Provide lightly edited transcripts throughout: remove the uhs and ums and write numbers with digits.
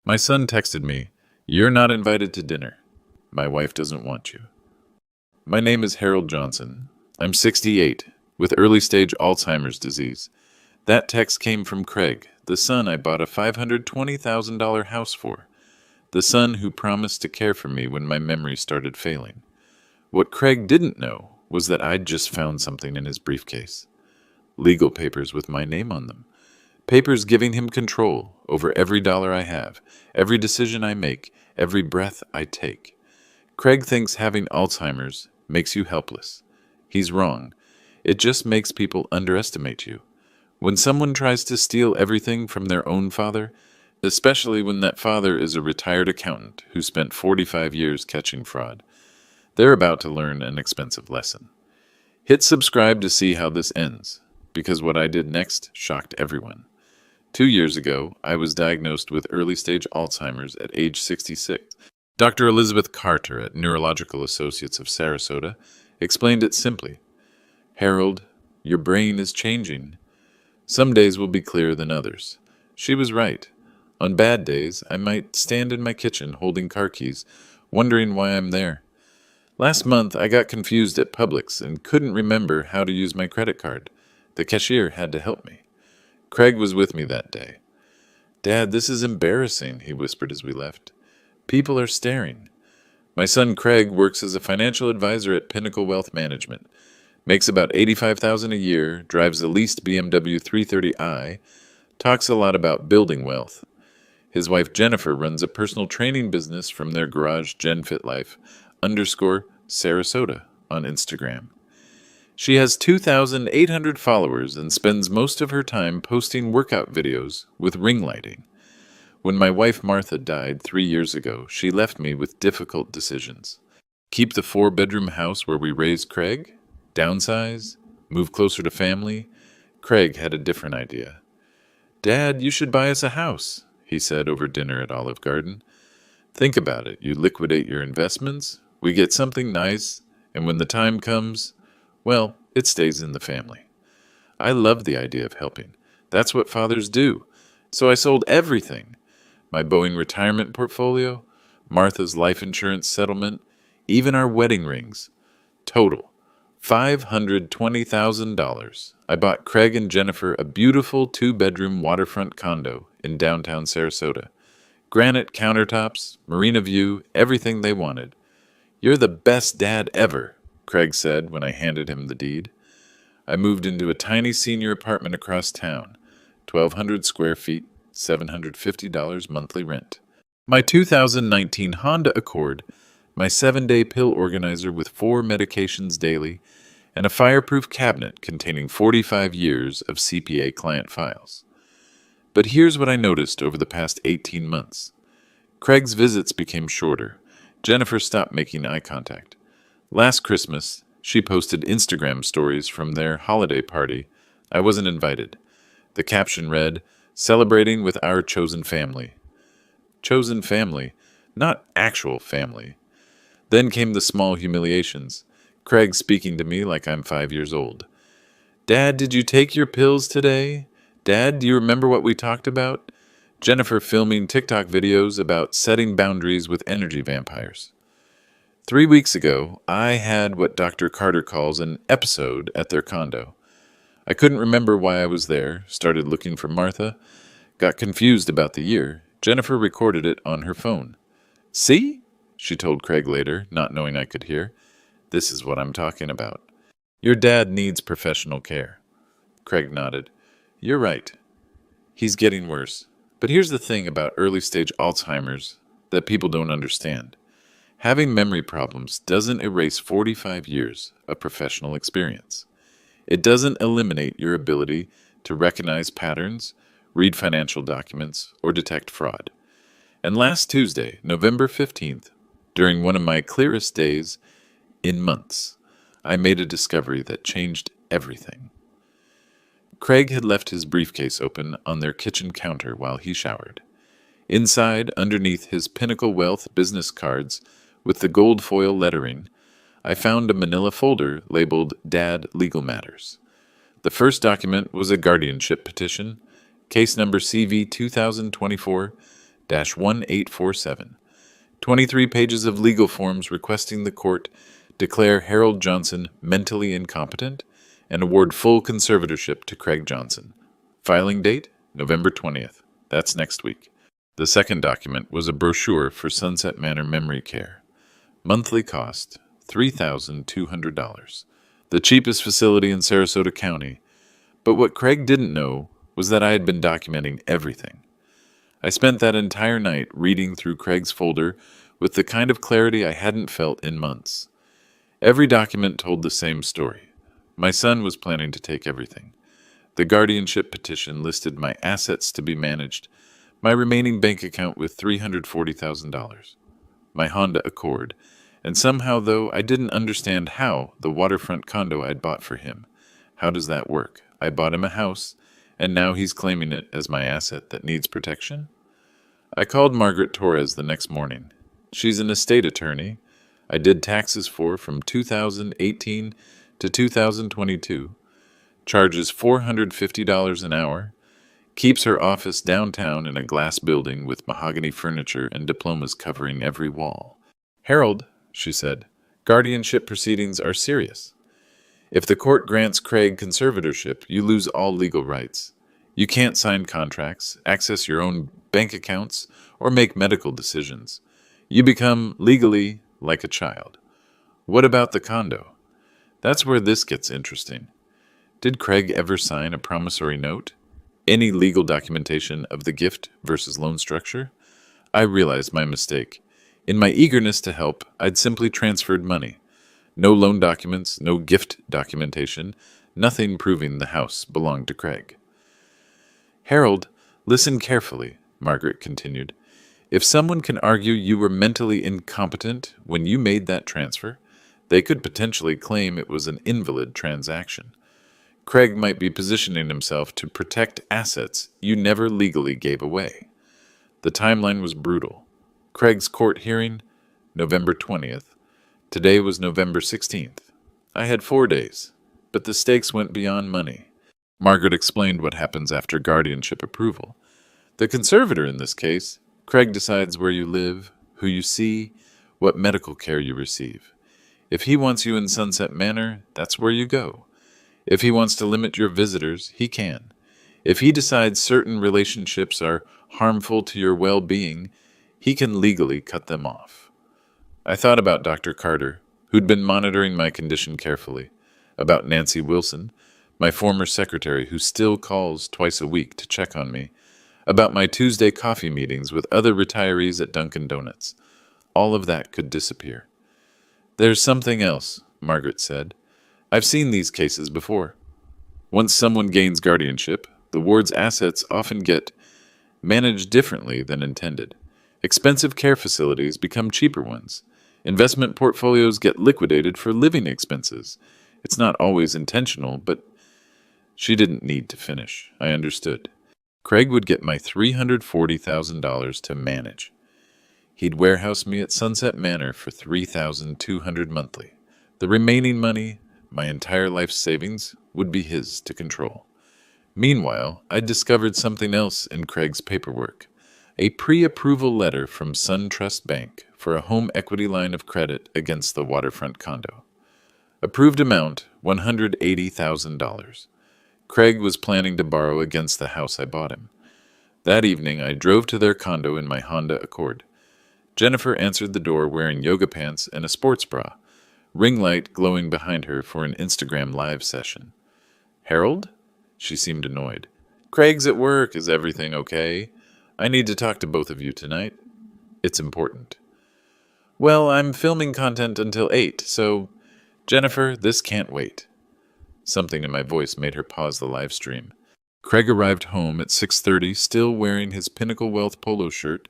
My son texted me, "You're not invited to dinner. My wife doesn't want you." My name is Harold Johnson. I'm 68, with early stage Alzheimer's disease. That text came from Craig, the son I bought a $520,000 house for, the son who promised to care for me when my memory started failing. What Craig didn't know was that I'd just found something in his briefcase. Legal papers with my name on them. Papers giving him control over every dollar I have, every decision I make, every breath I take. Craig thinks having Alzheimer's makes you helpless. He's wrong. It just makes people underestimate you. When someone tries to steal everything from their own father, especially when that father is a retired accountant who spent 45 years catching fraud, they're about to learn an expensive lesson. Hit subscribe to see how this ends, because what I did next shocked everyone. 2 years ago, I was diagnosed with early-stage Alzheimer's at age 66. Dr. Elizabeth Carter at Neurological Associates of Sarasota explained it simply. "Harold, your brain is changing. Some days will be clearer than others." She was right. On bad days, I might stand in my kitchen holding car keys, wondering why I'm there. Last month, I got confused at Publix and couldn't remember how to use my credit card. The cashier had to help me. Craig was with me that day. "Dad, this is embarrassing," he whispered as we left. "People are staring." My son Craig works as a financial advisor at Pinnacle Wealth Management, makes about $85,000 a year, drives the leased BMW 330i, talks a lot about building wealth. His wife Jennifer runs a personal training business from their garage GenFitLife_Sarasota on Instagram. She has 2,800 followers and spends most of her time posting workout videos with ring lighting. When my wife Martha died 3 years ago, she left me with difficult decisions. Keep the 4-bedroom house where we raised Craig? Downsize? Move closer to family? Craig had a different idea. "Dad, you should buy us a house," he said over dinner at Olive Garden. "Think about it. You liquidate your investments, we get something nice, and when the time comes, well, it stays in the family." I loved the idea of helping. That's what fathers do. So I sold everything. My Boeing retirement portfolio, Martha's life insurance settlement, even our wedding rings. Total, $520,000. I bought Craig and Jennifer a beautiful 2-bedroom waterfront condo in downtown Sarasota. Granite countertops, marina view, everything they wanted. "You're the best dad ever," Craig said when I handed him the deed. I moved into a tiny senior apartment across town, 1,200 square feet, $750 monthly rent. My 2019 Honda Accord, my 7-day pill organizer with 4 medications daily, and a fireproof cabinet containing 45 years of CPA client files. But here's what I noticed over the past 18 months. Craig's visits became shorter. Jennifer stopped making eye contact. Last Christmas, she posted Instagram stories from their holiday party. I wasn't invited. The caption read, "Celebrating with our chosen family." Chosen family, not actual family. Then came the small humiliations. Craig speaking to me like I'm 5 years old. "Dad, did you take your pills today? Dad, do you remember what we talked about?" Jennifer filming TikTok videos about setting boundaries with energy vampires. 3 weeks ago, I had what Dr. Carter calls an episode at their condo. I couldn't remember why I was there, started looking for Martha, got confused about the year. Jennifer recorded it on her phone. "See?" she told Craig later, not knowing I could hear. "This is what I'm talking about. Your dad needs professional care." Craig nodded. "You're right. He's getting worse. But here's the thing about early-stage Alzheimer's that people don't understand. Having memory problems doesn't erase 45 years of professional experience. It doesn't eliminate your ability to recognize patterns, read financial documents, or detect fraud. And last Tuesday, November 15th, during one of my clearest days in months, I made a discovery that changed everything. Craig had left his briefcase open on their kitchen counter while he showered. Inside, underneath his Pinnacle Wealth business cards with the gold foil lettering, I found a manila folder labeled Dad Legal Matters. The first document was a guardianship petition, case number CV 2024 1847. 23 pages of legal forms requesting the court declare Harold Johnson mentally incompetent and award full conservatorship to Craig Johnson. Filing date, November 20th. That's next week. The second document was a brochure for Sunset Manor Memory Care. Monthly cost, $3,200. The cheapest facility in Sarasota County. But what Craig didn't know was that I had been documenting everything. I spent that entire night reading through Craig's folder with the kind of clarity I hadn't felt in months. Every document told the same story. My son was planning to take everything. The guardianship petition listed my assets to be managed, my remaining bank account with $340,000, my Honda Accord, and somehow, though I didn't understand how, the waterfront condo I'd bought for him. How does that work? I bought him a house, and now he's claiming it as my asset that needs protection? I called Margaret Torres the next morning. She's an estate attorney I did taxes for from 2018 to 2022, charges $450 an hour, keeps her office downtown in a glass building with mahogany furniture and diplomas covering every wall. Harold, she said, guardianship proceedings are serious. If the court grants Craig conservatorship, you lose all legal rights. You can't sign contracts, access your own bank accounts, or make medical decisions. You become, legally, like a child. What about the condo? That's where this gets interesting. Did Craig ever sign a promissory note? Any legal documentation of the gift versus loan structure? I realized my mistake. In my eagerness to help, I'd simply transferred money. No loan documents, no gift documentation, nothing proving the house belonged to Craig. Harold, listen carefully, Margaret continued. If someone can argue you were mentally incompetent when you made that transfer, they could potentially claim it was an invalid transaction. Craig might be positioning himself to protect assets you never legally gave away. The timeline was brutal. Craig's court hearing, November 20th. Today was November 16th. I had 4 days, but the stakes went beyond money. Margaret explained what happens after guardianship approval. The conservator in this case, Craig, decides where you live, who you see, what medical care you receive. If he wants you in Sunset Manor, that's where you go. If he wants to limit your visitors, he can. If he decides certain relationships are harmful to your well-being, he can legally cut them off. I thought about Dr. Carter, who'd been monitoring my condition carefully, about Nancy Wilson, my former secretary who still calls twice a week to check on me, about my Tuesday coffee meetings with other retirees at Dunkin' Donuts. All of that could disappear. There's something else, Margaret said. I've seen these cases before. Once someone gains guardianship, the ward's assets often get managed differently than intended. Expensive care facilities become cheaper ones. Investment portfolios get liquidated for living expenses. It's not always intentional, but she didn't need to finish. I understood. Craig would get my $340,000 to manage. He'd warehouse me at Sunset Manor for $3,200 monthly. The remaining money, my entire life savings, would be his to control. Meanwhile, I discovered something else in Craig's paperwork. A pre-approval letter from SunTrust Bank for a home equity line of credit against the waterfront condo. Approved amount, $180,000. Craig was planning to borrow against the house I bought him. That evening, I drove to their condo in my Honda Accord. Jennifer answered the door wearing yoga pants and a sports bra, ring light glowing behind her for an Instagram live session. Harold? She seemed annoyed. Craig's at work. Is everything okay? I need to talk to both of you tonight. It's important. Well, I'm filming content until 8, so Jennifer, this can't wait. Something in my voice made her pause the live stream. Craig arrived home at 6:30, still wearing his Pinnacle Wealth polo shirt,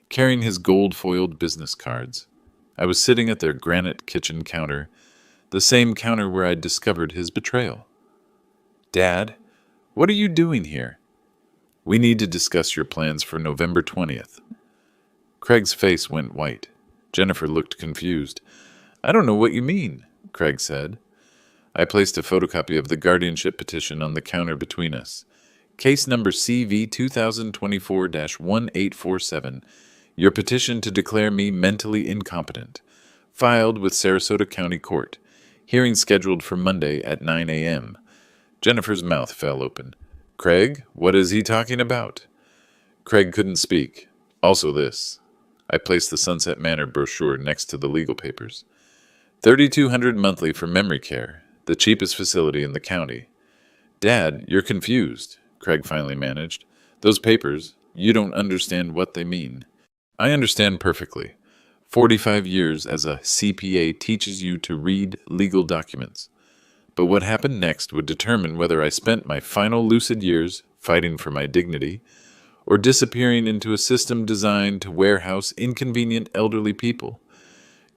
carrying his gold-foiled business cards. I was sitting at their granite kitchen counter, the same counter where I'd discovered his betrayal. Dad, what are you doing here? We need to discuss your plans for November 20th. Craig's face went white. Jennifer looked confused. I don't know what you mean, Craig said. I placed a photocopy of the guardianship petition on the counter between us. Case number CV 2024-1847. Your petition to declare me mentally incompetent. Filed with Sarasota County Court. Hearing scheduled for Monday at 9 a.m. Jennifer's mouth fell open. Craig, what is he talking about? Craig couldn't speak. Also this. I placed the Sunset Manor brochure next to the legal papers. $3,200 monthly for memory care, the cheapest facility in the county. Dad, you're confused, Craig finally managed. Those papers, you don't understand what they mean. I understand perfectly. 45 years as a CPA teaches you to read legal documents. But what happened next would determine whether I spent my final lucid years fighting for my dignity or disappearing into a system designed to warehouse inconvenient elderly people.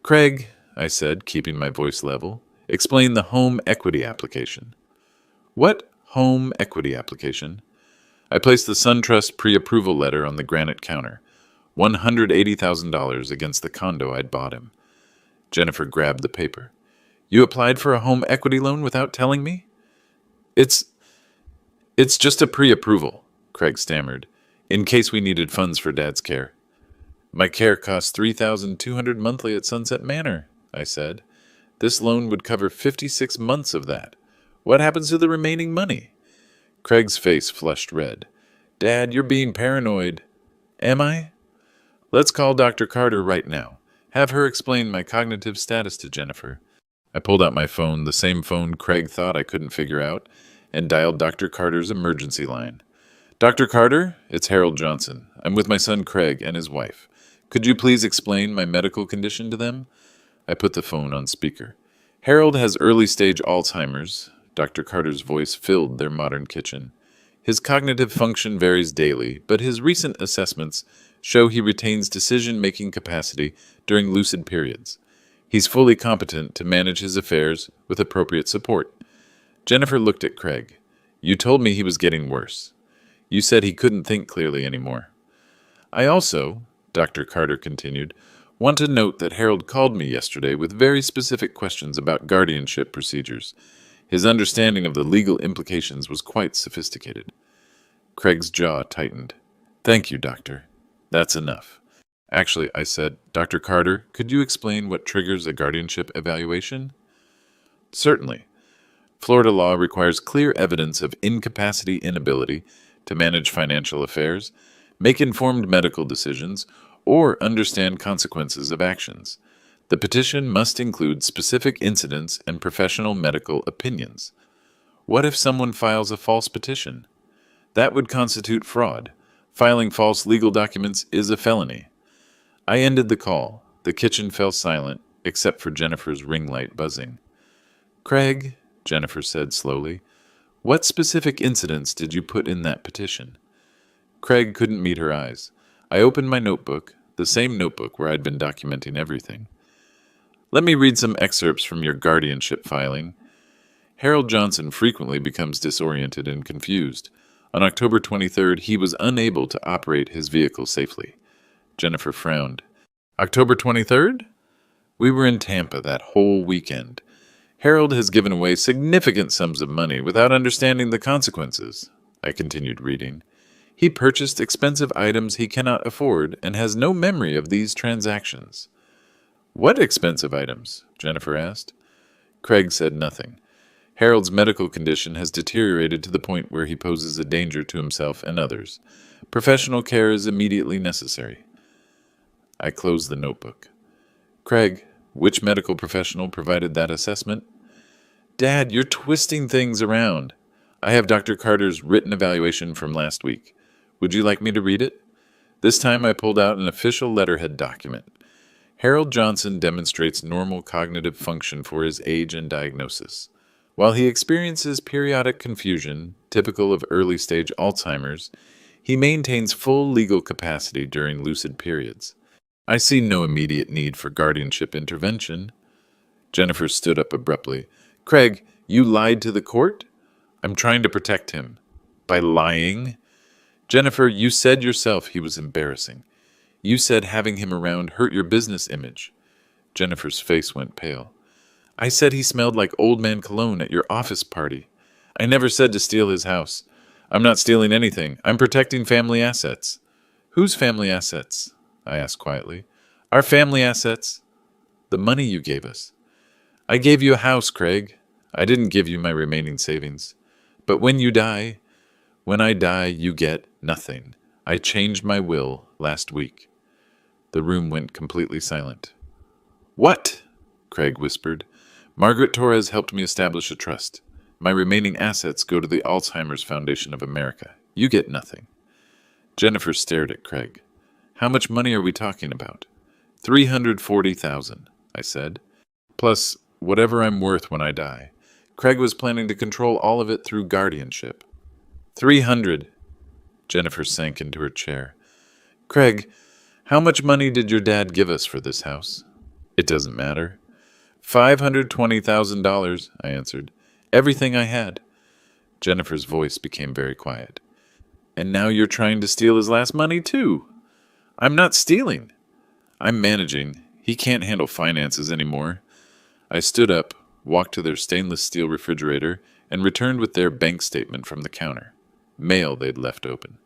Craig, I said, keeping my voice level, explain the home equity application. What home equity application? I placed the SunTrust pre-approval letter on the granite counter. $180,000 against the condo I'd bought him. Jennifer grabbed the paper. You applied for a home equity loan without telling me? It's just a pre-approval, Craig stammered, in case we needed funds for Dad's care. My care costs $3,200 monthly at Sunset Manor, I said. This loan would cover 56 months of that. What happens to the remaining money? Craig's face flushed red. Dad, you're being paranoid. Am I? Let's call Dr. Carter right now. Have her explain my cognitive status to Jennifer. I pulled out my phone, the same phone Craig thought I couldn't figure out, and dialed Dr. Carter's emergency line. Dr. Carter, it's Harold Johnson. I'm with my son Craig and his wife. Could you please explain my medical condition to them? I put the phone on speaker. Harold has early-stage Alzheimer's. Dr. Carter's voice filled their modern kitchen. His cognitive function varies daily, but his recent assessments show he retains decision-making capacity during lucid periods. He's fully competent to manage his affairs with appropriate support. Jennifer looked at Craig. You told me he was getting worse. You said he couldn't think clearly anymore. I also, Dr. Carter continued, want to note that Harold called me yesterday with very specific questions about guardianship procedures. His understanding of the legal implications was quite sophisticated. Craig's jaw tightened. Thank you, Doctor. That's enough. Actually, I said, Dr. Carter, could you explain what triggers a guardianship evaluation? Certainly. Florida law requires clear evidence of incapacity inability to manage financial affairs, make informed medical decisions, or understand consequences of actions. The petition must include specific incidents and professional medical opinions. What if someone files a false petition? That would constitute fraud. Filing false legal documents is a felony. I ended the call. The kitchen fell silent, except for Jennifer's ring light buzzing. Craig, Jennifer said slowly, what specific incidents did you put in that petition? Craig couldn't meet her eyes. I opened my notebook, the same notebook where I'd been documenting everything. Let me read some excerpts from your guardianship filing. Harold Johnson frequently becomes disoriented and confused. On October 23rd, he was unable to operate his vehicle safely. Jennifer frowned. October 23rd? We were in Tampa that whole weekend. Harold has given away significant sums of money without understanding the consequences. I continued reading. He purchased expensive items he cannot afford and has no memory of these transactions. What expensive items? Jennifer asked. Craig said nothing. Harold's medical condition has deteriorated to the point where he poses a danger to himself and others. Professional care is immediately necessary. I closed the notebook. Craig, which medical professional provided that assessment? Dad, you're twisting things around. I have Dr. Carter's written evaluation from last week. Would you like me to read it? This time I pulled out an official letterhead document. Harold Johnson demonstrates normal cognitive function for his age and diagnosis. While he experiences periodic confusion, typical of early-stage Alzheimer's, he maintains full legal capacity during lucid periods. I see no immediate need for guardianship intervention. Jennifer stood up abruptly. Craig, you lied to the court? I'm trying to protect him. By lying? Jennifer, you said yourself he was embarrassing. You said having him around hurt your business image. Jennifer's face went pale. I said he smelled like old man cologne at your office party. I never said to steal his house. I'm not stealing anything. I'm protecting family assets. Whose family assets? I asked quietly. Our family assets. The money you gave us. I gave you a house, Craig. I didn't give you my remaining savings. But when I die, you get nothing. I changed my will last week. The room went completely silent. What? Craig whispered. Margaret Torres helped me establish a trust. My remaining assets go to the Alzheimer's Foundation of America. You get nothing. Jennifer stared at Craig. How much money are we talking about? 340,000, I said. Plus, whatever I'm worth when I die. Craig was planning to control all of it through guardianship. 300. Jennifer sank into her chair. Craig, how much money did your dad give us for this house? It doesn't matter. $520,000, I answered. Everything I had. Jennifer's voice became very quiet. And now you're trying to steal his last money, too. I'm not stealing. I'm managing. He can't handle finances anymore. I stood up, walked to their stainless steel refrigerator, and returned with their bank statement from the counter. Mail they'd left open.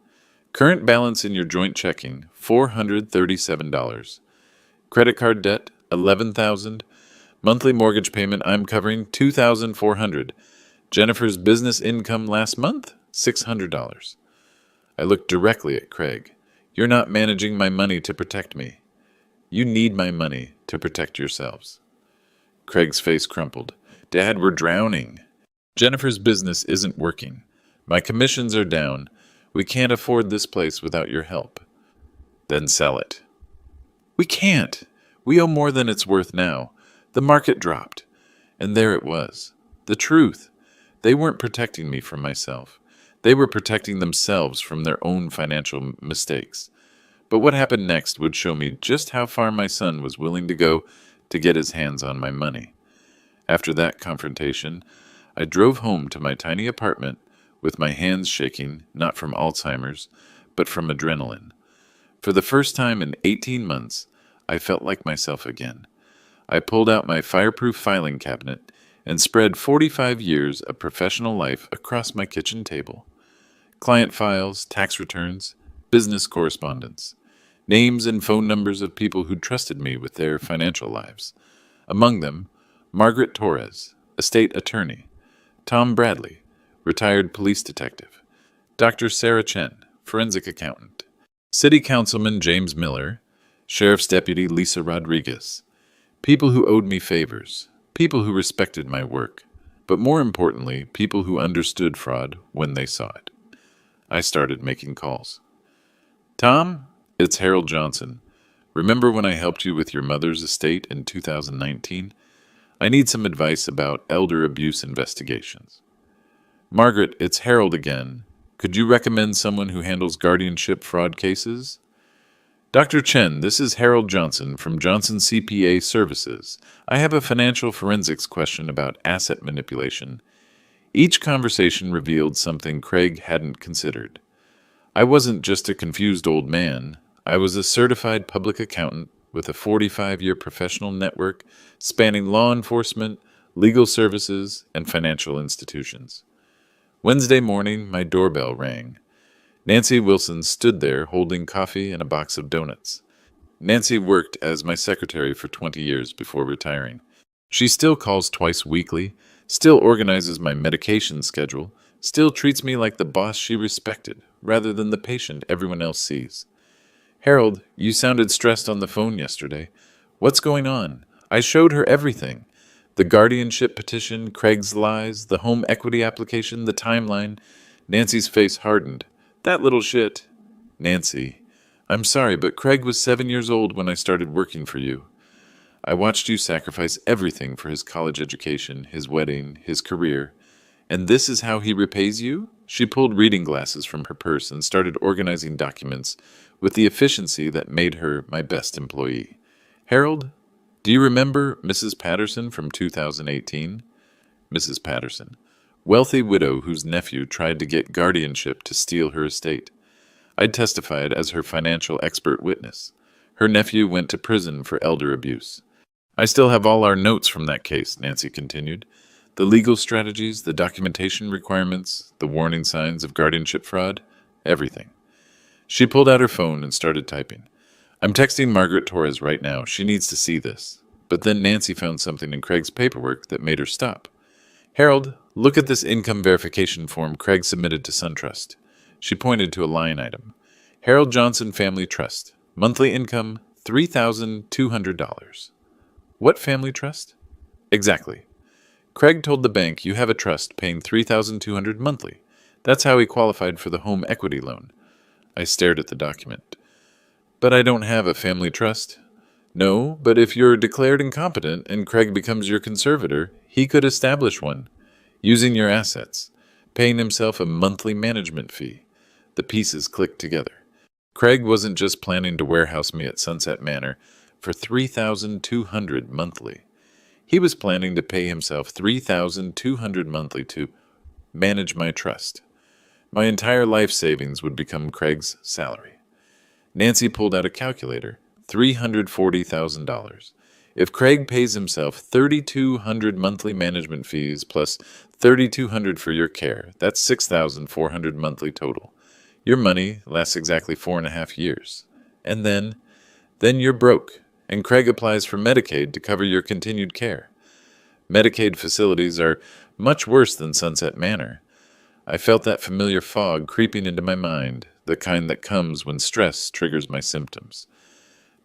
Current balance in your joint checking, $437. Credit card debt, $11,000. Monthly mortgage payment I'm covering, $2,400. Jennifer's business income last month, $600. I looked directly at Craig. You're not managing my money to protect me. You need my money to protect yourselves. Craig's face crumpled. Dad, we're drowning. Jennifer's business isn't working. My commissions are down. We can't afford this place without your help. Then sell it. We can't. We owe more than it's worth now. The market dropped. And there it was. The truth. They weren't protecting me from myself. They were protecting themselves from their own financial mistakes. But what happened next would show me just how far my son was willing to go to get his hands on my money. After that confrontation, I drove home to my tiny apartment with my hands shaking, not from Alzheimer's, but from adrenaline. For the first time in 18 months, I felt like myself again. I pulled out my fireproof filing cabinet and spread 45 years of professional life across my kitchen table. Client files, tax returns, business correspondence, names and phone numbers of people who trusted me with their financial lives. Among them, Margaret Torres, estate attorney, Tom Bradley, retired police detective, Dr. Sarah Chen, forensic accountant, City Councilman James Miller, Sheriff's Deputy Lisa Rodriguez, people who owed me favors, people who respected my work, but more importantly, people who understood fraud when they saw it. I started making calls. Tom, it's Harold Johnson. Remember when I helped you with your mother's estate in 2019? I need some advice about elder abuse investigations. Margaret, it's Harold again. Could you recommend someone who handles guardianship fraud cases? Dr. Chen, this is Harold Johnson from Johnson CPA Services. I have a financial forensics question about asset manipulation. Each conversation revealed something Craig hadn't considered. I wasn't just a confused old man. I was a certified public accountant with a 45-year professional network spanning law enforcement, legal services, and financial institutions. Wednesday morning, my doorbell rang. Nancy Wilson stood there holding coffee and a box of donuts. Nancy worked as my secretary for 20 years before retiring. She still calls twice weekly, still organizes my medication schedule, still treats me like the boss she respected, rather than the patient everyone else sees. Harold, you sounded stressed on the phone yesterday. What's going on? I showed her everything. The guardianship petition, Craig's lies, the home equity application, the timeline. Nancy's face hardened. That little shit. Nancy, I'm sorry, but Craig was 7 years old when I started working for you. I watched you sacrifice everything for his college education, his wedding, his career. And this is how he repays you? She pulled reading glasses from her purse and started organizing documents with the efficiency that made her my best employee. Harold, do you remember Mrs. Patterson from 2018? Mrs. Patterson, wealthy widow whose nephew tried to get guardianship to steal her estate. I testified as her financial expert witness. Her nephew went to prison for elder abuse. I still have all our notes from that case, Nancy continued. The legal strategies, the documentation requirements, the warning signs of guardianship fraud, everything. She pulled out her phone and started typing. I'm texting Margaret Torres right now. She needs to see this. But then Nancy found something in Craig's paperwork that made her stop. Harold, look at this income verification form Craig submitted to SunTrust. She pointed to a line item. Harold Johnson Family Trust. Monthly income, $3,200. What family trust? Exactly. Craig told the bank you have a trust paying $3,200 monthly. That's how he qualified for the home equity loan. I stared at the document. But I don't have a family trust. No, but if you're declared incompetent and Craig becomes your conservator, he could establish one, using your assets, paying himself a monthly management fee. The pieces clicked together. Craig wasn't just planning to warehouse me at Sunset Manor for $3,200 monthly. He was planning to pay himself $3,200 monthly to manage my trust. My entire life savings would become Craig's salary. Nancy pulled out a calculator. $340,000. If Craig pays himself $3,200 monthly management fees plus $3,200 for your care, that's $6,400 monthly total. Your money lasts exactly 4.5 years. And then you're broke, and Craig applies for Medicaid to cover your continued care. Medicaid facilities are much worse than Sunset Manor. I felt that familiar fog creeping into my mind, the kind that comes when stress triggers my symptoms.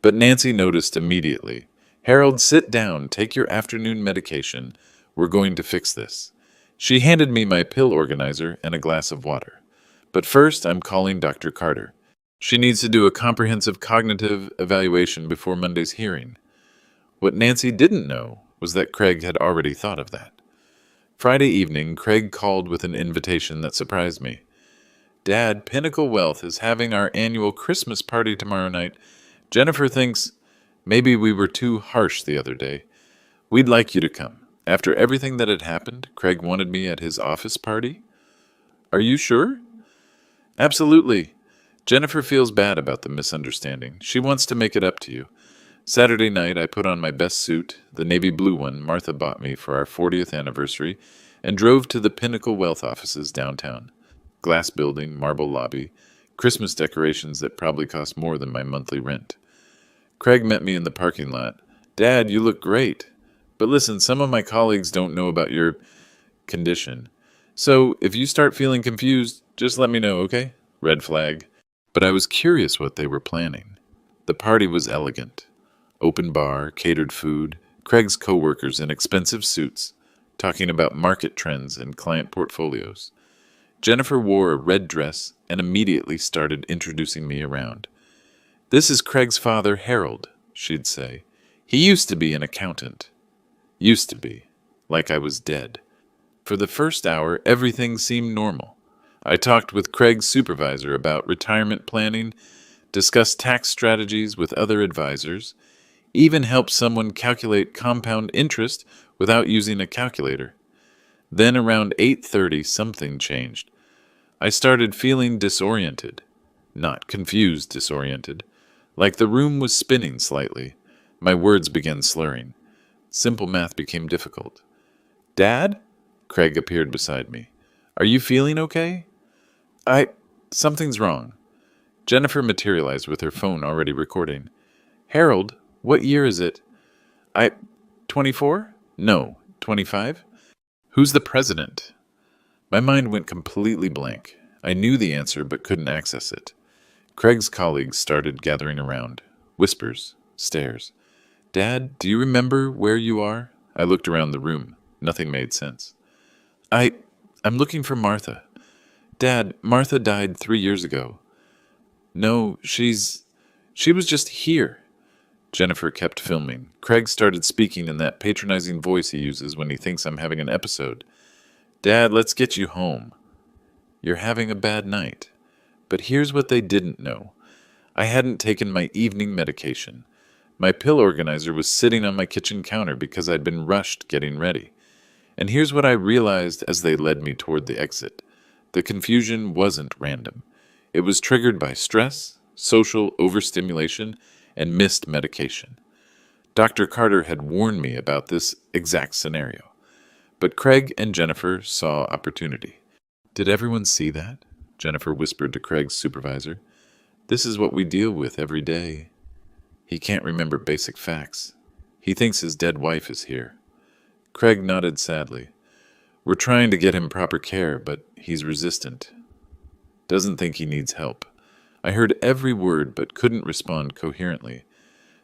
But Nancy noticed immediately. Harold, sit down, take your afternoon medication. We're going to fix this. She handed me my pill organizer and a glass of water. But first, I'm calling Dr. Carter. She needs to do a comprehensive cognitive evaluation before Monday's hearing. What Nancy didn't know was that Craig had already thought of that. Friday evening, Craig called with an invitation that surprised me. Dad, Pinnacle Wealth is having our annual Christmas party tomorrow night. Jennifer thinks maybe we were too harsh the other day. We'd like you to come. After everything that had happened, Craig wanted me at his office party. Are you sure? Absolutely. Jennifer feels bad about the misunderstanding. She wants to make it up to you. Saturday night, I put on my best suit, the navy blue one Martha bought me for our 40th anniversary, and drove to the Pinnacle Wealth offices downtown. Glass building, marble lobby, Christmas decorations that probably cost more than my monthly rent. Craig met me in the parking lot. Dad, you look great. But listen, some of my colleagues don't know about your condition. So if you start feeling confused, just let me know, okay? Red flag. But I was curious what they were planning. The party was elegant. Open bar, catered food, Craig's coworkers in expensive suits, talking about market trends and client portfolios. Jennifer wore a red dress and immediately started introducing me around. This is Craig's father, Harold, she'd say. He used to be an accountant. Used to be. Like I was dead. For the first hour, everything seemed normal. I talked with Craig's supervisor about retirement planning, discussed tax strategies with other advisors, even helped someone calculate compound interest without using a calculator. Then around 8:30, something changed. I started feeling disoriented. Not confused disoriented. Like the room was spinning slightly. My words began slurring. Simple math became difficult. Dad? Craig appeared beside me. Are you feeling okay? Something's wrong. Jennifer materialized with her phone already recording. Harold, what year is it? 24? No, 25? Who's the president? My mind went completely blank. I knew the answer but couldn't access it. Craig's colleagues started gathering around. Whispers, stares. Dad, do you remember where you are? I looked around the room. Nothing made sense. I'm looking for Martha. Dad, Martha died 3 years ago. No, she was just here. Jennifer kept filming. Craig started speaking in that patronizing voice he uses when he thinks I'm having an episode. Dad, let's get you home. You're having a bad night. But here's what they didn't know. I hadn't taken my evening medication. My pill organizer was sitting on my kitchen counter because I'd been rushed getting ready. And here's what I realized as they led me toward the exit. The confusion wasn't random. It was triggered by stress, social overstimulation, and missed medication. Dr. Carter had warned me about this exact scenario. But Craig and Jennifer saw opportunity. Did everyone see that? Jennifer whispered to Craig's supervisor. This is what we deal with every day. He can't remember basic facts. He thinks his dead wife is here. Craig nodded sadly. We're trying to get him proper care, but he's resistant. Doesn't think he needs help. I heard every word but couldn't respond coherently.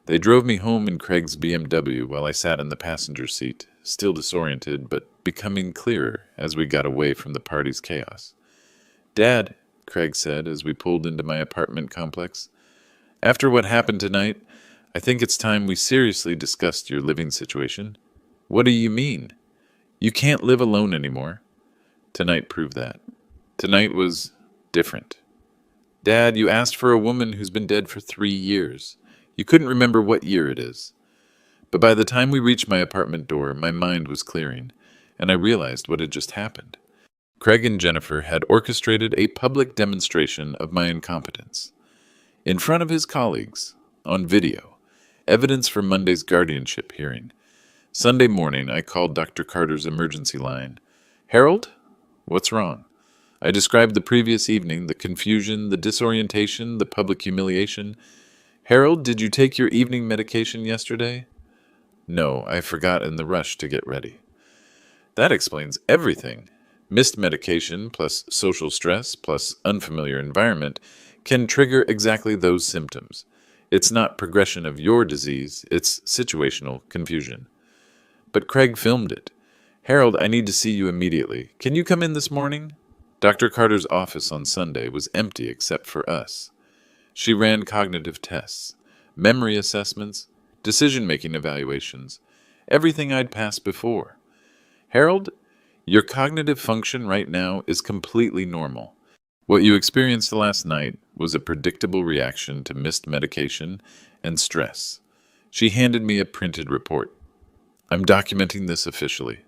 They drove me home in Craig's BMW while I sat in the passenger seat, still disoriented but becoming clearer as we got away from the party's chaos. Dad, Craig said as we pulled into my apartment complex, after what happened tonight, I think it's time we seriously discussed your living situation. What do you mean? You can't live alone anymore. Tonight proved that. Tonight was different. Dad, you asked for a woman who's been dead for 3 years. You couldn't remember what year it is. But by the time we reached my apartment door, my mind was clearing, and I realized what had just happened. Craig and Jennifer had orchestrated a public demonstration of my incompetence. In front of his colleagues, on video, evidence for Monday's guardianship hearing. Sunday morning, I called Dr. Carter's emergency line. Harold? What's wrong? I described the previous evening, the confusion, the disorientation, the public humiliation. Harold, did you take your evening medication yesterday? No, I forgot in the rush to get ready. That explains everything. Missed medication plus social stress plus unfamiliar environment can trigger exactly those symptoms. It's not progression of your disease, it's situational confusion. But Craig filmed it. Harold, I need to see you immediately. Can you come in this morning? Dr. Carter's office on Sunday was empty except for us. She ran cognitive tests, memory assessments, decision-making evaluations, everything I'd passed before. Harold, your cognitive function right now is completely normal. What you experienced last night was a predictable reaction to missed medication and stress. She handed me a printed report. I'm documenting this officially.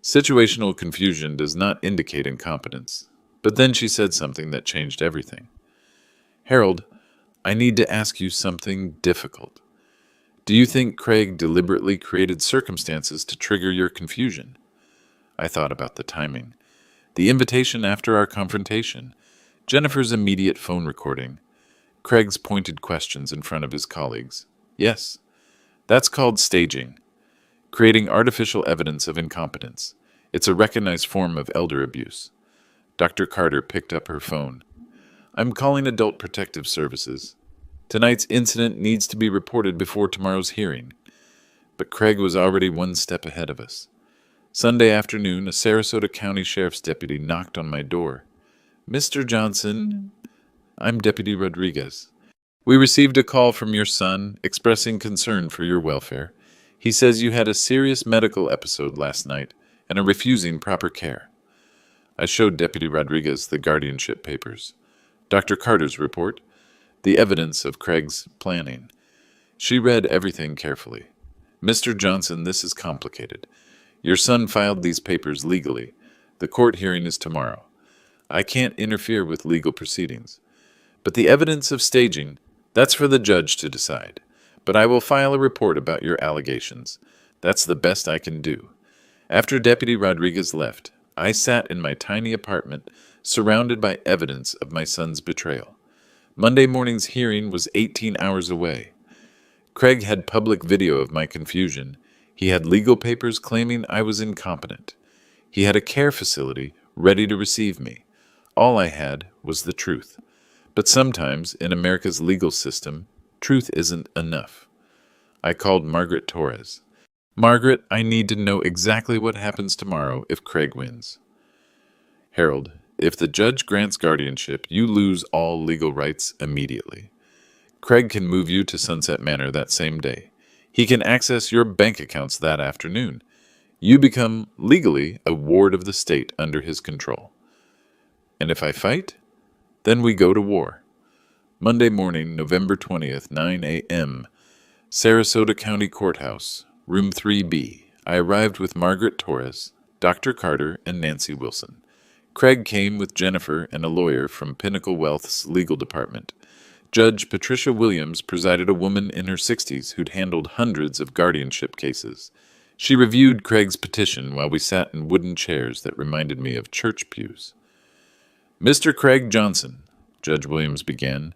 Situational confusion does not indicate incompetence, but then she said something that changed everything. Harold, I need to ask you something difficult. Do you think Craig deliberately created circumstances to trigger your confusion? I thought about the timing. The invitation after our confrontation, Jennifer's immediate phone recording, Craig's pointed questions in front of his colleagues. Yes, that's called staging. Creating artificial evidence of incompetence. It's a recognized form of elder abuse. Dr. Carter picked up her phone. I'm calling Adult Protective Services. Tonight's incident needs to be reported before tomorrow's hearing. But Craig was already one step ahead of us. Sunday afternoon, a Sarasota County Sheriff's deputy knocked on my door. Mr. Johnson, I'm Deputy Rodriguez. We received a call from your son expressing concern for your welfare. He says you had a serious medical episode last night and are refusing proper care. I showed Deputy Rodriguez the guardianship papers, Dr. Carter's report, the evidence of Craig's planning. She read everything carefully. Mr. Johnson, this is complicated. Your son filed these papers legally. The court hearing is tomorrow. I can't interfere with legal proceedings. But the evidence of staging, that's for the judge to decide. But I will file a report about your allegations. That's the best I can do. After Deputy Rodriguez left, I sat in my tiny apartment, surrounded by evidence of my son's betrayal. Monday morning's hearing was 18 hours away. Craig had public video of my confusion. He had legal papers claiming I was incompetent. He had a care facility ready to receive me. All I had was the truth. But sometimes, in America's legal system, truth isn't enough. I called Margaret Torres. Margaret, I need to know exactly what happens tomorrow if Craig wins. Harold, if the judge grants guardianship, you lose all legal rights immediately. Craig can move you to Sunset Manor that same day. He can access your bank accounts that afternoon. You become, legally, a ward of the state under his control. And if I fight, then we go to war. Monday morning, November 20th, 9 a.m., Sarasota County Courthouse, Room 3B. I arrived with Margaret Torres, Dr. Carter, and Nancy Wilson. Craig came with Jennifer and a lawyer from Pinnacle Wealth's legal department. Judge Patricia Williams presided, a woman in her 60s who'd handled hundreds of guardianship cases. She reviewed Craig's petition while we sat in wooden chairs that reminded me of church pews. Mr. Craig Johnson, Judge Williams began,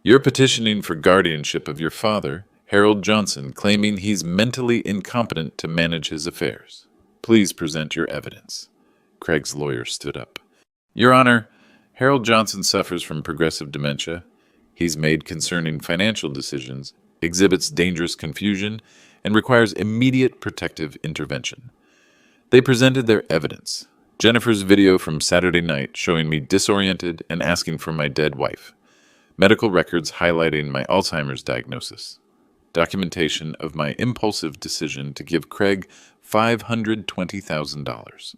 you're petitioning for guardianship of your father, Harold Johnson, claiming he's mentally incompetent to manage his affairs. Please present your evidence. Craig's lawyer stood up. Your Honor, Harold Johnson suffers from progressive dementia. He's made concerning financial decisions, exhibits dangerous confusion, and requires immediate protective intervention. They presented their evidence. Jennifer's video from Saturday night showing me disoriented and asking for my dead wife. Medical records highlighting my Alzheimer's diagnosis. Documentation of my impulsive decision to give Craig $520,000.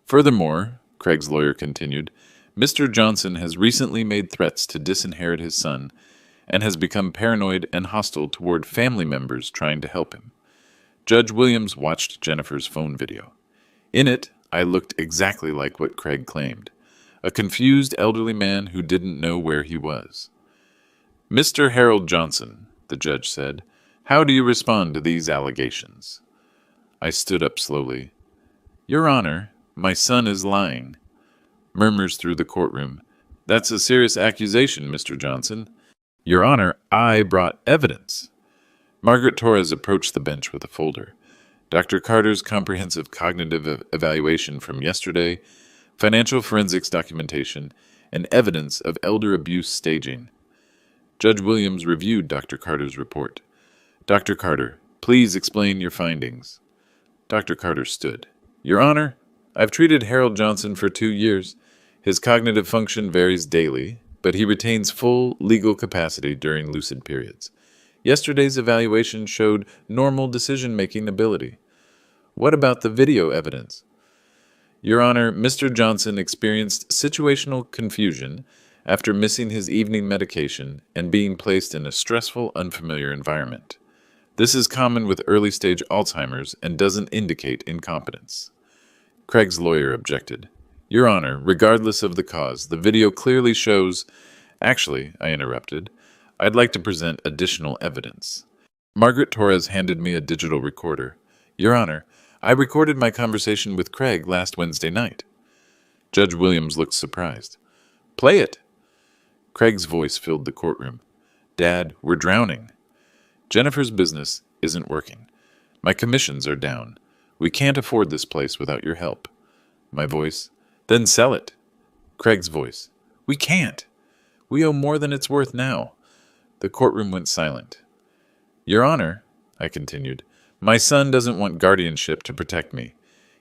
Furthermore, Craig's lawyer continued, Mr. Johnson has recently made threats to disinherit his son and has become paranoid and hostile toward family members trying to help him. Judge Williams watched Jennifer's phone video. In it, I looked exactly like what Craig claimed, a confused elderly man who didn't know where he was. Mr. Harold Johnson, the judge said, how do you respond to these allegations? I stood up slowly. Your Honor, my son is lying. Murmurs through the courtroom. That's a serious accusation, Mr. Johnson. Your Honor, I brought evidence. Margaret Torres approached the bench with a folder. Dr. Carter's comprehensive cognitive evaluation from yesterday, financial forensics documentation, and evidence of elder abuse staging. Judge Williams reviewed Dr. Carter's report. Dr. Carter, please explain your findings. Dr. Carter stood. Your Honor, I've treated Harold Johnson for 2 years. His cognitive function varies daily, but he retains full legal capacity during lucid periods. Yesterday's evaluation showed normal decision-making ability. What about the video evidence? Your Honor, Mr. Johnson experienced situational confusion after missing his evening medication and being placed in a stressful, unfamiliar environment. This is common with early-stage Alzheimer's and doesn't indicate incompetence. Craig's lawyer objected. Your Honor, regardless of the cause, the video clearly shows... Actually, I interrupted, I'd like to present additional evidence. Margaret Torres handed me a digital recorder. Your Honor, I recorded my conversation with Craig last Wednesday night. Judge Williams looked surprised. Play it. Craig's voice filled the courtroom. Dad, we're drowning. Jennifer's business isn't working. My commissions are down. We can't afford this place without your help. My voice. Then sell it. Craig's voice. We can't. We owe more than it's worth now. The courtroom went silent. Your Honor, I continued, my son doesn't want guardianship to protect me.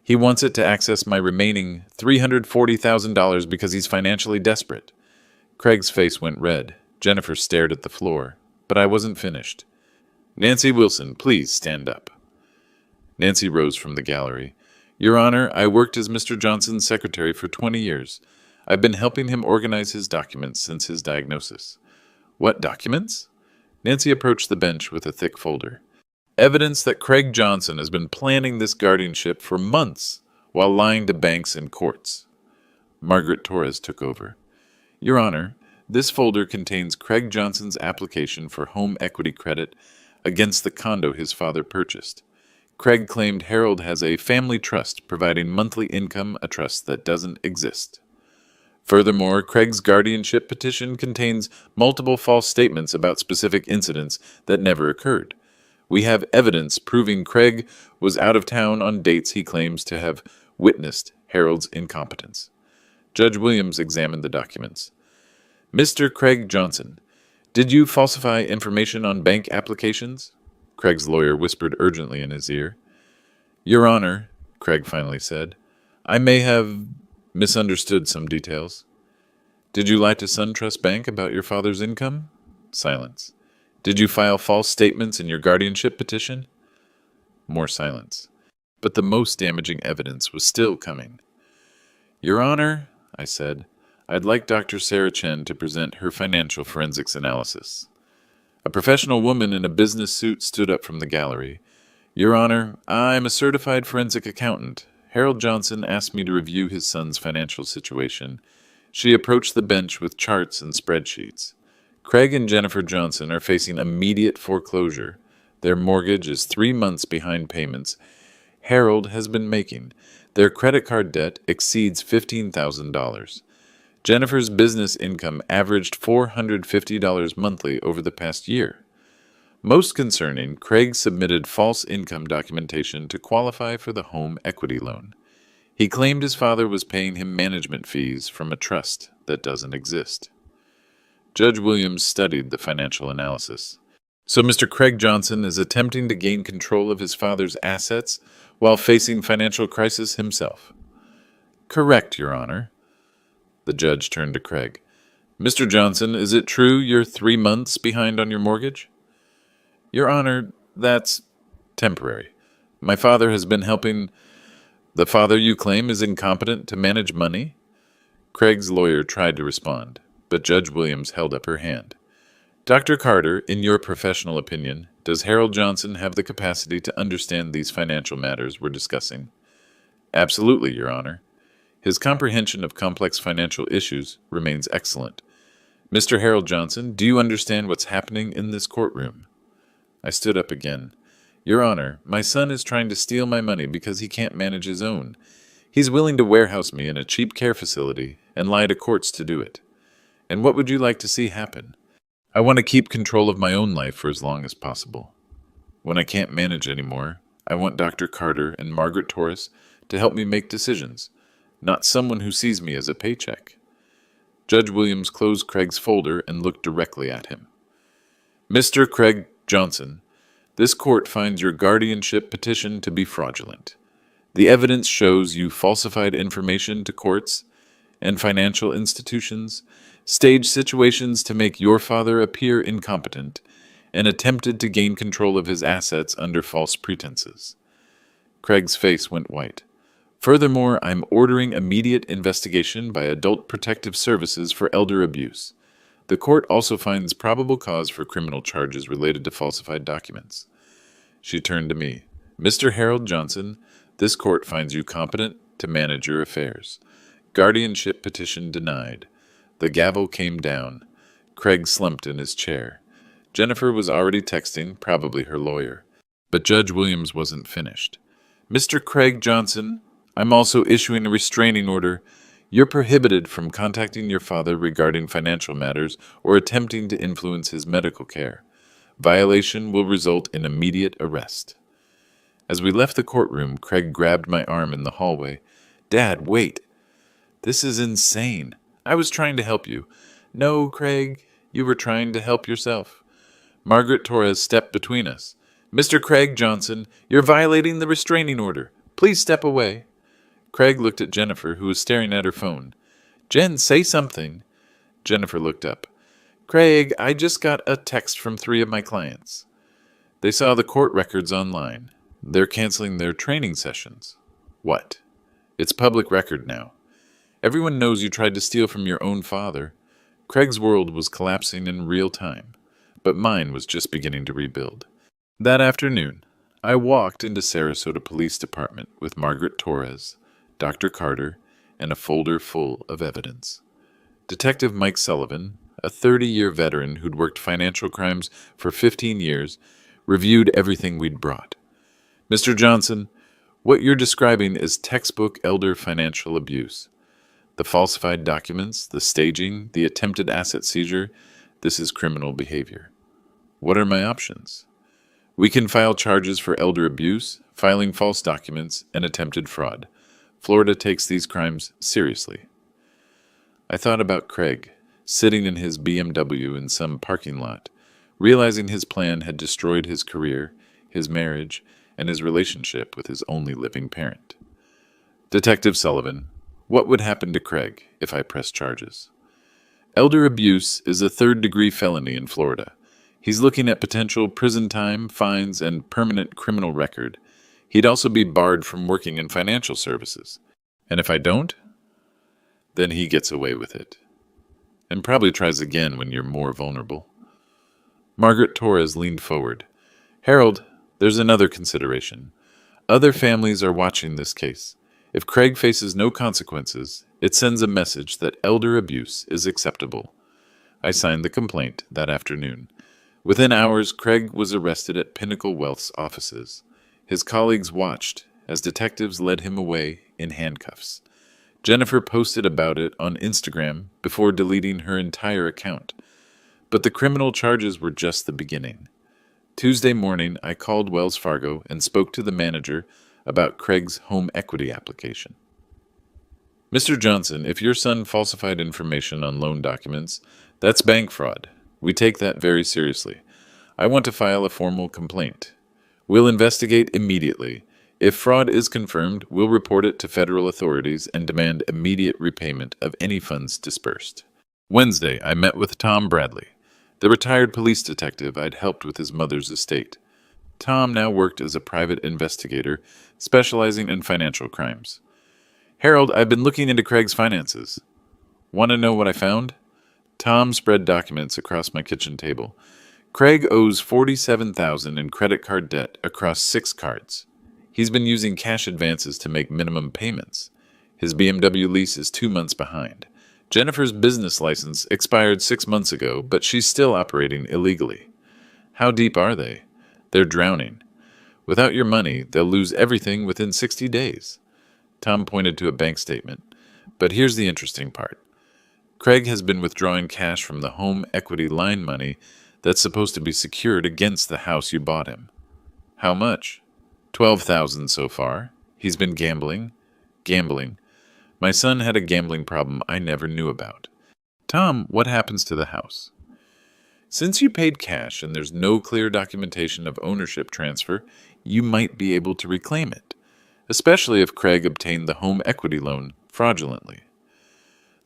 He wants it to access my remaining $340,000 because he's financially desperate. Craig's face went red. Jennifer stared at the floor, but I wasn't finished. Nancy Wilson, please stand up. Nancy rose from the gallery. Your Honor, I worked as Mr. Johnson's secretary for 20 years. I've been helping him organize his documents since his diagnosis. What documents? Nancy approached the bench with a thick folder. Evidence that Craig Johnson has been planning this guardianship for months while lying to banks and courts. Margaret Torres took over. Your Honor, this folder contains Craig Johnson's application for home equity credit against the condo his father purchased. Craig claimed Harold has a family trust providing monthly income, a trust that doesn't exist. Furthermore, Craig's guardianship petition contains multiple false statements about specific incidents that never occurred. We have evidence proving Craig was out of town on dates he claims to have witnessed Harold's incompetence. Judge Williams examined the documents. Mr. Craig Johnson, did you falsify information on bank applications? Craig's lawyer whispered urgently in his ear. Your Honor, Craig finally said, I may have misunderstood some details. Did you lie to SunTrust Bank about your father's income? Silence. Did you file false statements in your guardianship petition? More silence. But the most damaging evidence was still coming. Your Honor, I said, I'd like Dr. Sarah Chen to present her financial forensics analysis. A professional woman in a business suit stood up from the gallery. Your Honor, I'm a certified forensic accountant. Harold Johnson asked me to review his son's financial situation. She approached the bench with charts and spreadsheets. Craig and Jennifer Johnson are facing immediate foreclosure. Their mortgage is 3 months behind payments, Harold has been making. Their credit card debt exceeds $15,000. Jennifer's business income averaged $450 monthly over the past year. Most concerning, Craig submitted false income documentation to qualify for the home equity loan. He claimed his father was paying him management fees from a trust that doesn't exist. Judge Williams studied the financial analysis. So Mr. Craig Johnson is attempting to gain control of his father's assets while facing financial crisis himself. Correct, Your Honor. The judge turned to Craig. Mr. Johnson, is it true you're 3 months behind on your mortgage? Your Honor, that's temporary. My father has been helping. The father you claim is incompetent to manage money? Craig's lawyer tried to respond, but Judge Williams held up her hand. Dr. Carter, in your professional opinion, does Harold Johnson have the capacity to understand these financial matters we're discussing? Absolutely, Your Honor. His comprehension of complex financial issues remains excellent. Mr. Harold Johnson, do you understand what's happening in this courtroom? I stood up again. Your Honor, my son is trying to steal my money because he can't manage his own. He's willing to warehouse me in a cheap care facility and lie to courts to do it. And what would you like to see happen? I want to keep control of my own life for as long as possible. When I can't manage anymore, I want Dr. Carter and Margaret Torres to help me make decisions, not someone who sees me as a paycheck. Judge Williams closed Craig's folder and looked directly at him. Mr. Craig Johnson, this court finds your guardianship petition to be fraudulent. The evidence shows you falsified information to courts and financial institutions, staged situations to make your father appear incompetent, and attempted to gain control of his assets under false pretenses. Craig's face went white. Furthermore, I'm ordering immediate investigation by Adult Protective Services for elder abuse. The court also finds probable cause for criminal charges related to falsified documents. She turned to me. Mr. Harold Johnson, this court finds you competent to manage your affairs. Guardianship petition denied. The gavel came down. Craig slumped in his chair. Jennifer was already texting, probably her lawyer. But Judge Williams wasn't finished. Mr. Craig Johnson, I'm also issuing a restraining order. You're prohibited from contacting your father regarding financial matters or attempting to influence his medical care. Violation will result in immediate arrest. As we left the courtroom, Craig grabbed my arm in the hallway. Dad, wait. This is insane. I was trying to help you. No, Craig, you were trying to help yourself. Margaret Torres stepped between us. Mr. Craig Johnson, you're violating the restraining order. Please step away. Craig looked at Jennifer, who was staring at her phone. Jen, say something. Jennifer looked up. Craig, I just got a text from 3 of my clients. They saw the court records online. They're canceling their training sessions. What? It's public record now. Everyone knows you tried to steal from your own father. Craig's world was collapsing in real time, but mine was just beginning to rebuild. That afternoon, I walked into Sarasota Police Department with Margaret Torres, Dr. Carter, and a folder full of evidence. Detective Mike Sullivan, a 30-year veteran who'd worked financial crimes for 15 years, reviewed everything we'd brought. Mr. Johnson, what you're describing is textbook elder financial abuse. The falsified documents, the staging, the attempted asset seizure, this is criminal behavior. What are my options? We can file charges for elder abuse, filing false documents, and attempted fraud. Florida takes these crimes seriously. I thought about Craig, sitting in his BMW in some parking lot, realizing his plan had destroyed his career, his marriage, and his relationship with his only living parent. Detective Sullivan, what would happen to Craig if I press charges? Elder abuse is a 3rd-degree felony in Florida. He's looking at potential prison time, fines, and permanent criminal record. He'd also be barred from working in financial services. And if I don't, then he gets away with it. And probably tries again when you're more vulnerable. Margaret Torres leaned forward. Harold, there's another consideration. Other families are watching this case. If Craig faces no consequences, it sends a message that elder abuse is acceptable. I signed the complaint that afternoon. Within hours, Craig was arrested at Pinnacle Wealth's offices. His colleagues watched as detectives led him away in handcuffs. Jennifer posted about it on Instagram before deleting her entire account. But the criminal charges were just the beginning. Tuesday morning, I called Wells Fargo and spoke to the manager about Craig's home equity application. Mr. Johnson, if your son falsified information on loan documents, that's bank fraud. We take that very seriously. I want to file a formal complaint. We'll investigate immediately. If fraud is confirmed, we'll report it to federal authorities and demand immediate repayment of any funds dispersed. Wednesday, I met with Tom Bradley, the retired police detective I'd helped with his mother's estate. Tom now worked as a private investigator, specializing in financial crimes. Harold, I've been looking into Craig's finances. Want to know what I found? Tom spread documents across my kitchen table. Craig owes $47,000 in credit card debt across 6 cards. He's been using cash advances to make minimum payments. His BMW lease is 2 months behind. Jennifer's business license expired 6 months ago, but she's still operating illegally. How deep are they? They're drowning. Without your money, they'll lose everything within 60 days. Tom pointed to a bank statement. But here's the interesting part. Craig has been withdrawing cash from the home equity line money that's supposed to be secured against the house you bought him. How much? $12,000 so far. He's been gambling. My son had a gambling problem I never knew about. Tom, what happens to the house? Since you paid cash and there's no clear documentation of ownership transfer, you might be able to reclaim it, especially if Craig obtained the home equity loan fraudulently.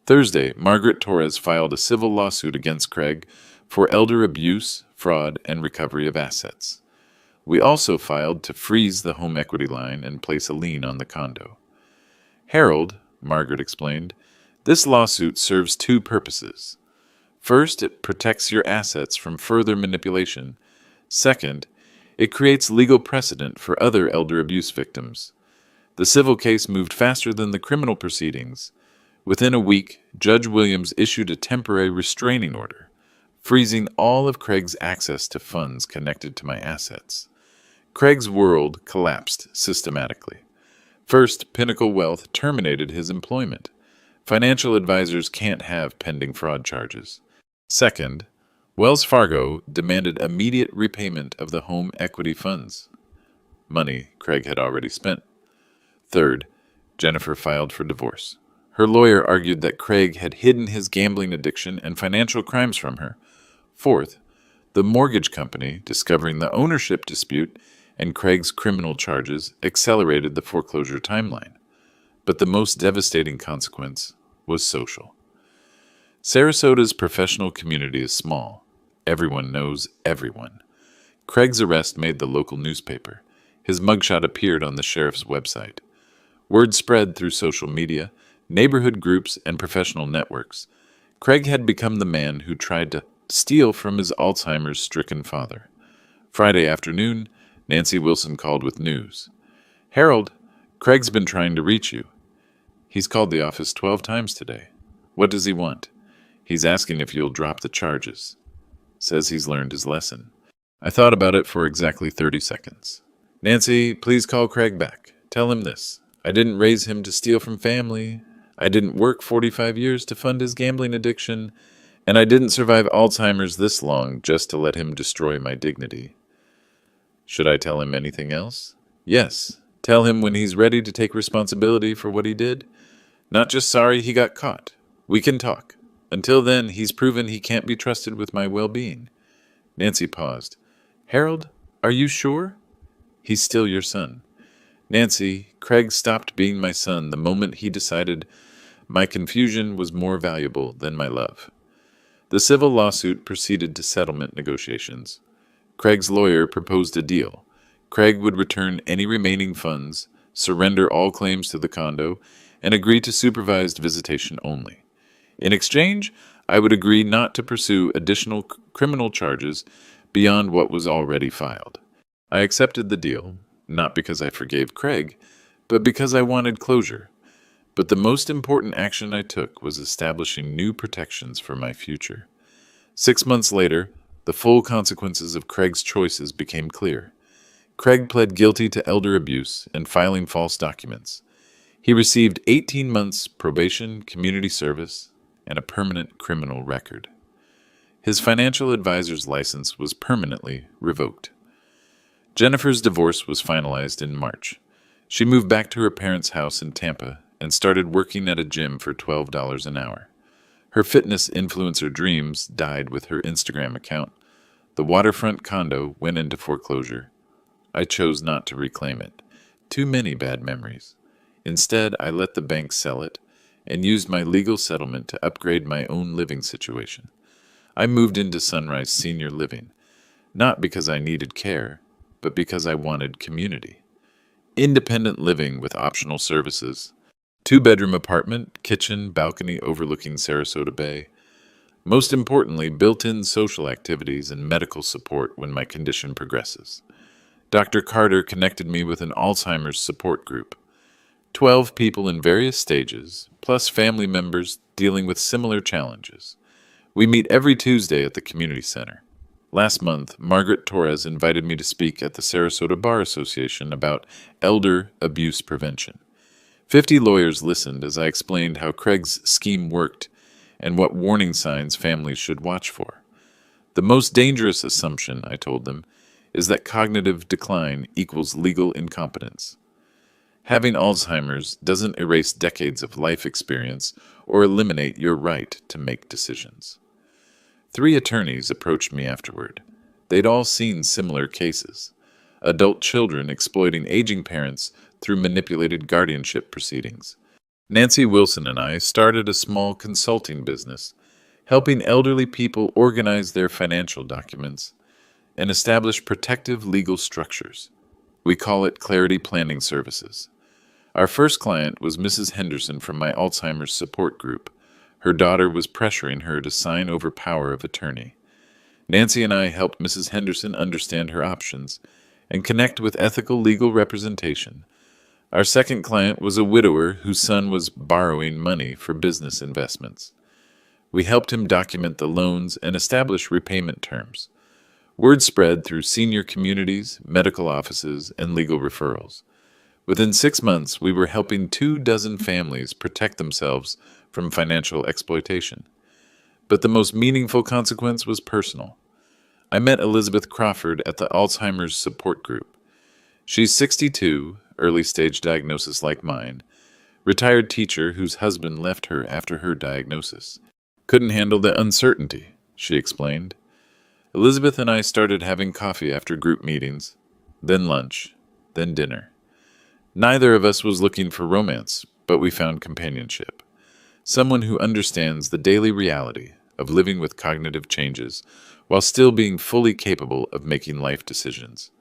Thursday, Margaret Torres filed a civil lawsuit against Craig for elder abuse, fraud, and recovery of assets. We also filed to freeze the home equity line and place a lien on the condo. Harold, Margaret explained, this lawsuit serves 2 purposes. First, it protects your assets from further manipulation. Second, it creates legal precedent for other elder abuse victims. The civil case moved faster than the criminal proceedings. Within a week, Judge Williams issued a temporary restraining order, freezing all of Craig's access to funds connected to my assets. Craig's world collapsed systematically. First, Pinnacle Wealth terminated his employment. Financial advisors can't have pending fraud charges. Second, Wells Fargo demanded immediate repayment of the home equity funds, money Craig had already spent. Third, Jennifer filed for divorce. Her lawyer argued that Craig had hidden his gambling addiction and financial crimes from her. Fourth, the mortgage company, discovering the ownership dispute and Craig's criminal charges, accelerated the foreclosure timeline. But the most devastating consequence was social. Sarasota's professional community is small. Everyone knows everyone. Craig's arrest made the local newspaper. His mugshot appeared on the sheriff's website. Word spread through social media, neighborhood groups, and professional networks. Craig had become the man who tried to steal from his Alzheimer's-stricken father. Friday afternoon, Nancy Wilson called with news. Harold, Craig's been trying to reach you. He's called the office 12 times today. What does he want? He's asking if you'll drop the charges. Says he's learned his lesson. I thought about it for exactly 30 seconds. Nancy, please call Craig back. Tell him this. I didn't raise him to steal from family. I didn't work 45 years to fund his gambling addiction. And I didn't survive Alzheimer's this long just to let him destroy my dignity. Should I tell him anything else? Yes. Tell him when he's ready to take responsibility for what he did. Not just sorry he got caught. We can talk. Until then, he's proven he can't be trusted with my well-being. Nancy paused. Harold, are you sure? He's still your son. Nancy, Craig stopped being my son the moment he decided my confusion was more valuable than my love. The civil lawsuit proceeded to settlement negotiations. Craig's lawyer proposed a deal. Craig would return any remaining funds, surrender all claims to the condo, and agree to supervised visitation only. In exchange, I would agree not to pursue additional criminal charges beyond what was already filed. I accepted the deal, not because I forgave Craig, but because I wanted closure. But the most important action I took was establishing new protections for my future. 6 months later, the full consequences of Craig's choices became clear. Craig pled guilty to elder abuse and filing false documents. He received 18 months probation, community service, and a permanent criminal record. His financial advisor's license was permanently revoked. Jennifer's divorce was finalized in March. She moved back to her parents' house in Tampa and started working at a gym for $12 an hour. Her fitness influencer dreams died with her Instagram account. The waterfront condo went into foreclosure. I chose not to reclaim it. Too many bad memories. Instead, I let the bank sell it and used my legal settlement to upgrade my own living situation. I moved into Sunrise Senior Living, not because I needed care, but because I wanted community. Independent living with optional services. 2-bedroom apartment, kitchen, balcony overlooking Sarasota Bay. Most importantly, built-in social activities and medical support when my condition progresses. Dr. Carter connected me with an Alzheimer's support group. 12 people in various stages, plus family members dealing with similar challenges. We meet every Tuesday at the community center. Last month, Margaret Torres invited me to speak at the Sarasota Bar Association about elder abuse prevention. 50 lawyers listened as I explained how Craig's scheme worked and what warning signs families should watch for. The most dangerous assumption, I told them, is that cognitive decline equals legal incompetence. Having Alzheimer's doesn't erase decades of life experience or eliminate your right to make decisions. 3 attorneys approached me afterward. They'd all seen similar cases. Adult children exploiting aging parents through manipulated guardianship proceedings. Nancy Wilson and I started a small consulting business, helping elderly people organize their financial documents and establish protective legal structures. We call it Clarity Planning Services. Our first client was Mrs. Henderson from my Alzheimer's support group. Her daughter was pressuring her to sign over power of attorney. Nancy and I helped Mrs. Henderson understand her options and connect with ethical legal representation. Our second client was a widower whose son was borrowing money for business investments. We helped him document the loans and establish repayment terms. Word spread through senior communities, medical offices, and legal referrals. Within 6 months, we were helping 24 families protect themselves from financial exploitation. But the most meaningful consequence was personal. I met Elizabeth Crawford at the Alzheimer's support group. She's 62, early stage diagnosis like mine, retired teacher whose husband left her after her diagnosis. Couldn't handle the uncertainty, she explained. Elizabeth and I started having coffee after group meetings, then lunch, then dinner. Neither of us was looking for romance, but we found companionship. Someone who understands the daily reality of living with cognitive changes while still being fully capable of making life decisions.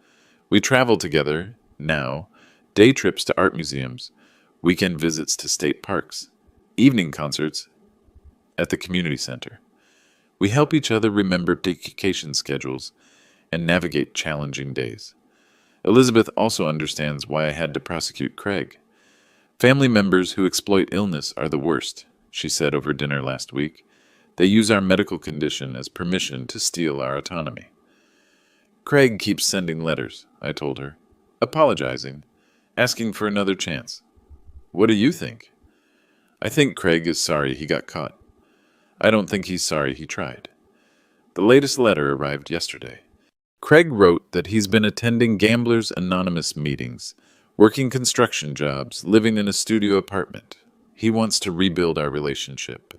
We travel together, now, day trips to art museums, weekend visits to state parks, evening concerts at the community center. We help each other remember vacation schedules and navigate challenging days. Elizabeth also understands why I had to prosecute Craig. Family members who exploit illness are the worst, she said over dinner last week. They use our medical condition as permission to steal our autonomy. Craig keeps sending letters, I told her, apologizing, asking for another chance. What do you think? I think Craig is sorry he got caught. I don't think he's sorry he tried. The latest letter arrived yesterday. Craig wrote that he's been attending Gamblers Anonymous meetings, working construction jobs, living in a studio apartment. He wants to rebuild our relationship.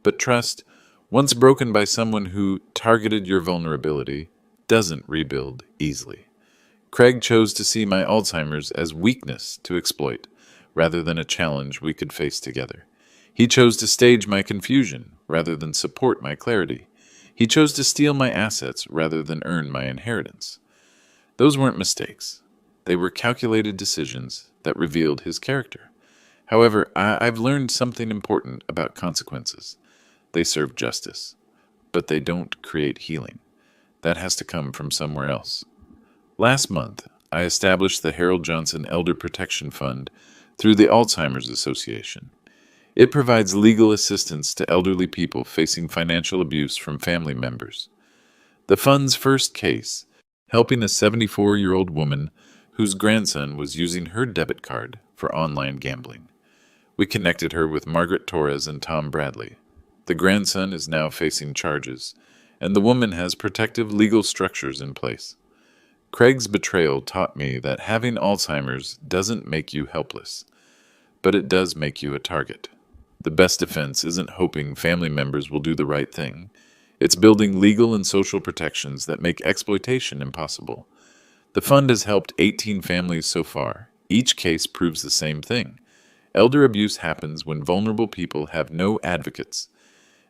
But trust, once broken by someone who targeted your vulnerability, doesn't rebuild easily. Craig chose to see my Alzheimer's as weakness to exploit, rather than a challenge we could face together. He chose to stage my confusion, rather than support my clarity. He chose to steal my assets rather than earn my inheritance. Those weren't mistakes. They were calculated decisions that revealed his character. However, I've learned something important about consequences. They serve justice, but they don't create healing. That has to come from somewhere else. Last month, I established the Harold Johnson Elder Protection Fund through the Alzheimer's Association. It provides legal assistance to elderly people facing financial abuse from family members. The fund's first case helping a 74-year-old woman whose grandson was using her debit card for online gambling. We connected her with Margaret Torres and Tom Bradley. The grandson is now facing charges, and the woman has protective legal structures in place. Craig's betrayal taught me that having Alzheimer's doesn't make you helpless, but it does make you a target. The best defense isn't hoping family members will do the right thing. It's building legal and social protections that make exploitation impossible. The fund has helped 18 families so far. Each case proves the same thing. Elder abuse happens when vulnerable people have no advocates,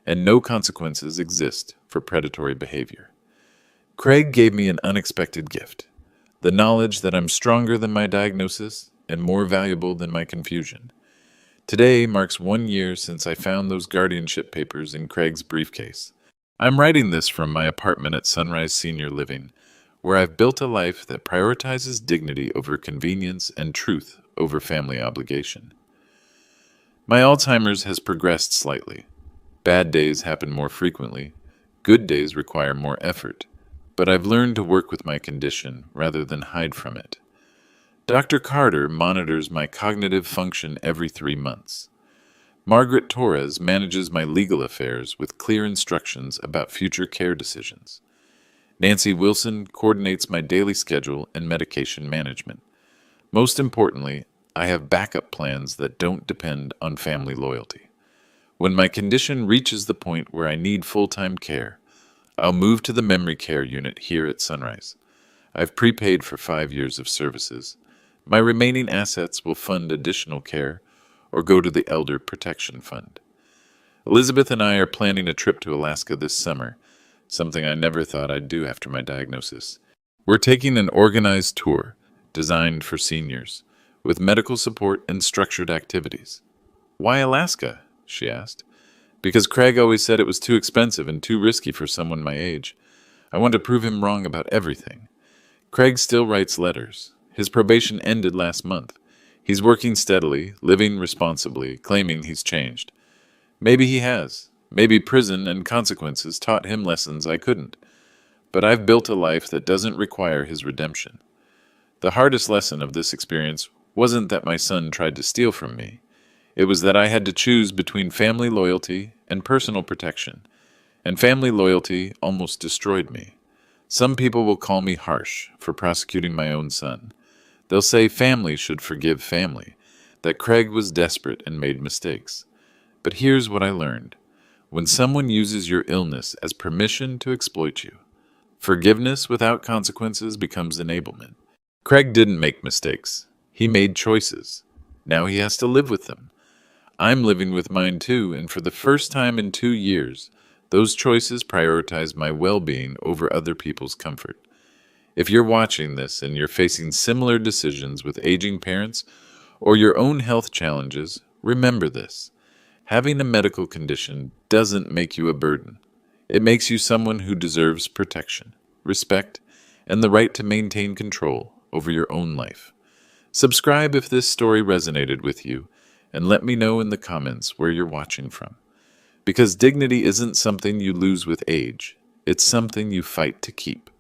and no consequences exist for predatory behavior. Craig gave me an unexpected gift, the knowledge that I'm stronger than my diagnosis and more valuable than my confusion. Today marks 1 year since I found those guardianship papers in Craig's briefcase. I'm writing this from my apartment at Sunrise Senior Living, where I've built a life that prioritizes dignity over convenience and truth over family obligation. My Alzheimer's has progressed slightly. Bad days happen more frequently. Good days require more effort. But I've learned to work with my condition rather than hide from it. Dr. Carter monitors my cognitive function every 3 months. Margaret Torres manages my legal affairs with clear instructions about future care decisions. Nancy Wilson coordinates my daily schedule and medication management. Most importantly, I have backup plans that don't depend on family loyalty. When my condition reaches the point where I need full-time care, I'll move to the memory care unit here at Sunrise. I've prepaid for 5 years of services. My remaining assets will fund additional care or go to the Elder Protection Fund. Elizabeth and I are planning a trip to Alaska this summer, something I never thought I'd do after my diagnosis. We're taking an organized tour designed for seniors, with medical support and structured activities. "Why Alaska?" she asked. "Because Craig always said it was too expensive and too risky for someone my age. I want to prove him wrong about everything." Craig still writes letters. His probation ended last month. He's working steadily, living responsibly, claiming he's changed. Maybe he has. Maybe prison and consequences taught him lessons I couldn't. But I've built a life that doesn't require his redemption. The hardest lesson of this experience wasn't that my son tried to steal from me. It was that I had to choose between family loyalty and personal protection, and family loyalty almost destroyed me. Some people will call me harsh for prosecuting my own son. They'll say family should forgive family, that Craig was desperate and made mistakes. But here's what I learned. When someone uses your illness as permission to exploit you, forgiveness without consequences becomes enablement. Craig didn't make mistakes. He made choices. Now he has to live with them. I'm living with mine too, and for the first time in 2 years, those choices prioritize my well-being over other people's comfort. If you're watching this and you're facing similar decisions with aging parents or your own health challenges, remember this. Having a medical condition doesn't make you a burden. It makes you someone who deserves protection, respect, and the right to maintain control over your own life. Subscribe if this story resonated with you, and let me know in the comments where you're watching from. Because dignity isn't something you lose with age, it's something you fight to keep.